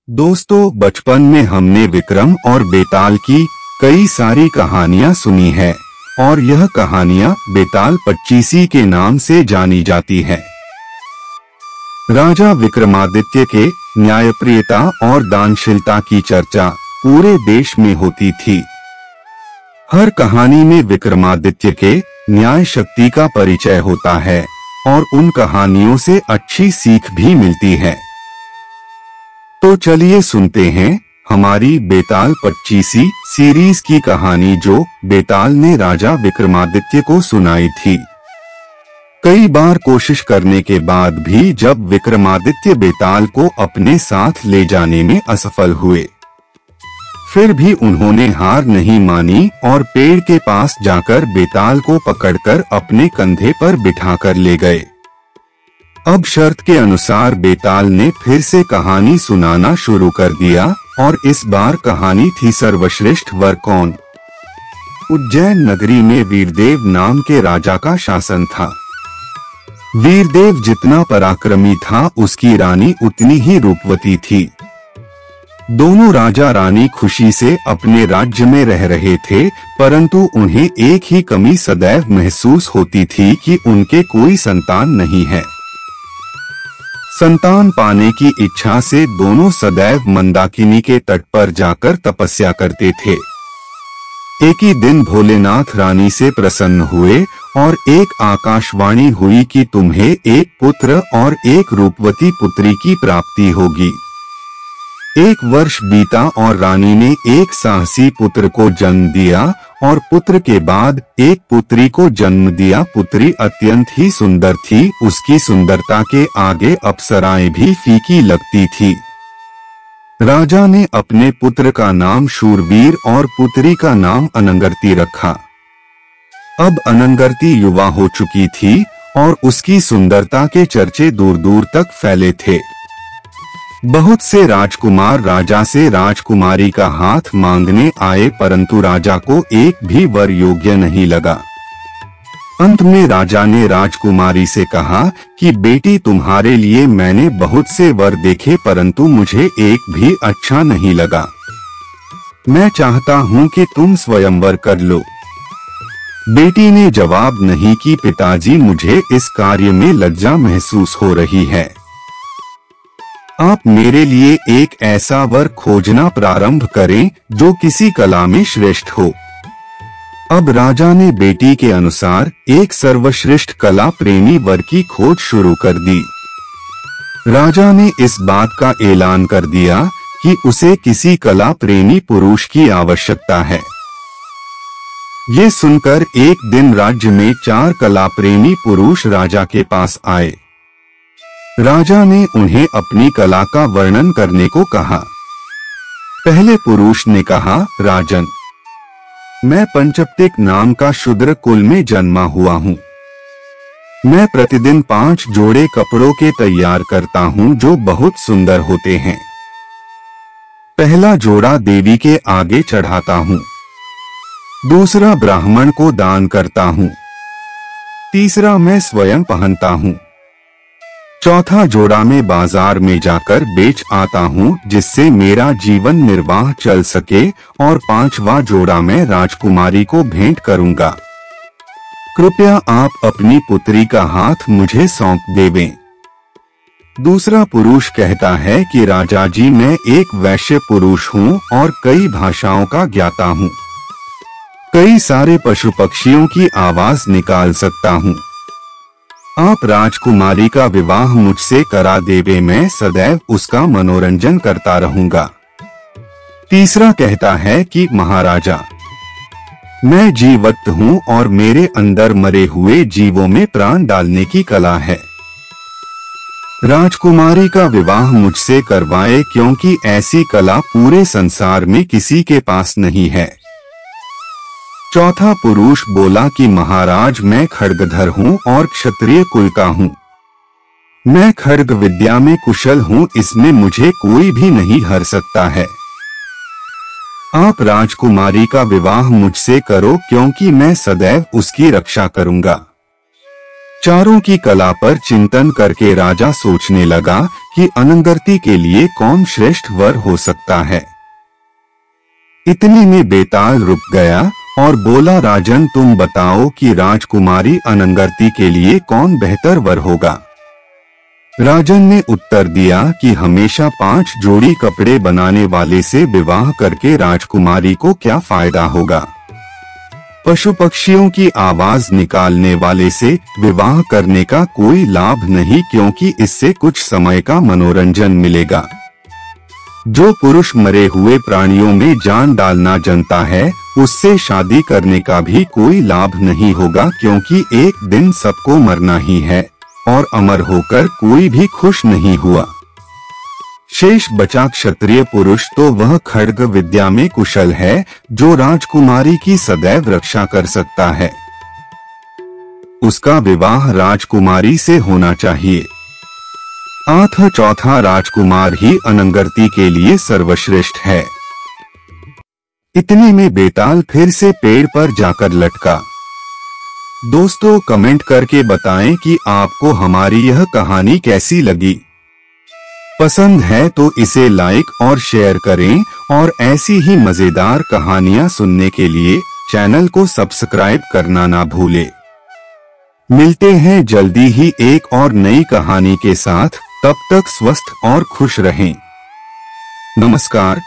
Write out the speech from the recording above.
दोस्तों, बचपन में हमने विक्रम और बेताल की कई सारी कहानियां सुनी है और यह कहानियां बेताल पच्चीसी के नाम से जानी जाती है। राजा विक्रमादित्य के न्यायप्रियता और दानशीलता की चर्चा पूरे देश में होती थी। हर कहानी में विक्रमादित्य के न्याय शक्ति का परिचय होता है और उन कहानियों से अच्छी सीख भी मिलती है। तो चलिए सुनते हैं हमारी बेताल पच्चीसी सीरीज की कहानी जो बेताल ने राजा विक्रमादित्य को सुनाई थी। कई बार कोशिश करने के बाद भी जब विक्रमादित्य बेताल को अपने साथ ले जाने में असफल हुए, फिर भी उन्होंने हार नहीं मानी और पेड़ के पास जाकर बेताल को पकड़कर अपने कंधे पर बिठाकर ले गए। अब शर्त के अनुसार बेताल ने फिर से कहानी सुनाना शुरू कर दिया और इस बार कहानी थी सर्वश्रेष्ठ वर कौन। उज्जैन नगरी में वीरदेव नाम के राजा का शासन था। वीरदेव जितना पराक्रमी था, उसकी रानी उतनी ही रूपवती थी। दोनों राजा रानी खुशी से अपने राज्य में रह रहे थे, परंतु उन्हें एक ही कमी सदैव महसूस होती थी कि उनके कोई संतान नहीं है। संतान पाने की इच्छा से दोनों सदैव मंदाकिनी के तट पर जाकर तपस्या करते थे। एक ही दिन भोलेनाथ रानी से प्रसन्न हुए और एक आकाशवाणी हुई कि तुम्हें एक पुत्र और एक रूपवती पुत्री की प्राप्ति होगी। 1 वर्ष बीता और रानी ने एक साहसी पुत्र को जन्म दिया और पुत्र के बाद एक पुत्री को जन्म दिया। पुत्री अत्यंत ही सुंदर थी, उसकी सुंदरता के आगे अप्सराएं भी फीकी लगती थी। राजा ने अपने पुत्र का नाम शूरवीर और पुत्री का नाम अनंगर्ती रखा। अब अनंगर्ती युवा हो चुकी थी और उसकी सुंदरता के चर्चे दूर दूर तक फैले थे। बहुत से राजकुमार राजा से राजकुमारी का हाथ मांगने आए, परंतु राजा को एक भी वर योग्य नहीं लगा। अंत में राजा ने राजकुमारी से कहा कि बेटी, तुम्हारे लिए मैंने बहुत से वर देखे, परंतु मुझे एक भी अच्छा नहीं लगा। मैं चाहता हूँ कि तुम स्वयंवर कर लो। बेटी ने जवाब नहीं कि पिताजी, मुझे इस कार्य में लज्जा महसूस हो रही है। आप मेरे लिए एक ऐसा वर खोजना प्रारंभ करें जो किसी कला में श्रेष्ठ हो। अब राजा ने बेटी के अनुसार एक सर्वश्रेष्ठ कला प्रेमी वर की खोज शुरू कर दी। राजा ने इस बात का ऐलान कर दिया कि उसे किसी कला प्रेमी पुरुष की आवश्यकता है। ये सुनकर एक दिन राज्य में 4 कला प्रेमी पुरुष राजा के पास आए। राजा ने उन्हें अपनी कला का वर्णन करने को कहा। पहले पुरुष ने कहा, राजन, मैं पंचप्तिक नाम का शूद्र कुल में जन्मा हुआ हूँ। मैं प्रतिदिन 5 जोड़े कपड़ों के तैयार करता हूँ जो बहुत सुंदर होते हैं। पहला जोड़ा देवी के आगे चढ़ाता हूँ, दूसरा ब्राह्मण को दान करता हूँ, तीसरा मैं स्वयं पहनता हूँ, चौथा जोड़ा मैं बाजार में जाकर बेच आता हूँ जिससे मेरा जीवन निर्वाह चल सके, और 5वां जोड़ा मैं राजकुमारी को भेंट करूँगा। कृपया आप अपनी पुत्री का हाथ मुझे सौंप देवें। दूसरा पुरुष कहता है कि राजा जी, मैं एक वैश्य पुरुष हूँ और कई भाषाओं का ज्ञाता हूँ। कई सारे पशु पक्षियों की आवाज निकाल सकता हूँ। आप राजकुमारी का विवाह मुझसे करा देवे, मैं सदैव उसका मनोरंजन करता रहूंगा। तीसरा कहता है कि महाराजा, मैं जीवत्त हूँ और मेरे अंदर मरे हुए जीवों में प्राण डालने की कला है। राजकुमारी का विवाह मुझसे करवाए, क्योंकि ऐसी कला पूरे संसार में किसी के पास नहीं है। चौथा पुरुष बोला कि महाराज, मैं खड्गधर हूँ और क्षत्रिय कुल का हूँ। मैं खड्ग विद्या में कुशल हूँ, इसमें मुझे कोई भी नहीं हर सकता है। आप राजकुमारी का विवाह मुझसे करो, क्योंकि मैं सदैव उसकी रक्षा करूंगा। चारों की कला पर चिंतन करके राजा सोचने लगा कि अनंगर्ती के लिए कौन श्रेष्ठ वर हो सकता है। इतने में बेताल रुक गया और बोला, राजन तुम बताओ कि राजकुमारी अनंगर्ती के लिए कौन बेहतर वर होगा। राजन ने उत्तर दिया कि हमेशा 5 जोड़ी कपड़े बनाने वाले से विवाह करके राजकुमारी को क्या फायदा होगा। पशु पक्षियों की आवाज निकालने वाले से विवाह करने का कोई लाभ नहीं, क्योंकि इससे कुछ समय का मनोरंजन मिलेगा। जो पुरुष मरे हुए प्राणियों में जान डालना जानता है, उससे शादी करने का भी कोई लाभ नहीं होगा, क्योंकि एक दिन सबको मरना ही है और अमर होकर कोई भी खुश नहीं हुआ। शेष बचा क्षत्रिय पुरुष, तो वह खड्ग विद्या में कुशल है, जो राजकुमारी की सदैव रक्षा कर सकता है। उसका विवाह राजकुमारी से होना चाहिए। चौथा राजकुमार ही अनंगर्ती के लिए सर्वश्रेष्ठ है। इतने में बेताल फिर से पेड़ पर जाकर लटका। दोस्तों कमेंट करके बताएं कि आपको हमारी यह कहानी कैसी लगी। पसंद है तो इसे लाइक और शेयर करें और ऐसी ही मजेदार कहानियां सुनने के लिए चैनल को सब्सक्राइब करना ना भूलें। मिलते हैं जल्दी ही एक और नई कहानी के साथ, तब तक स्वस्थ और खुश रहें। नमस्कार।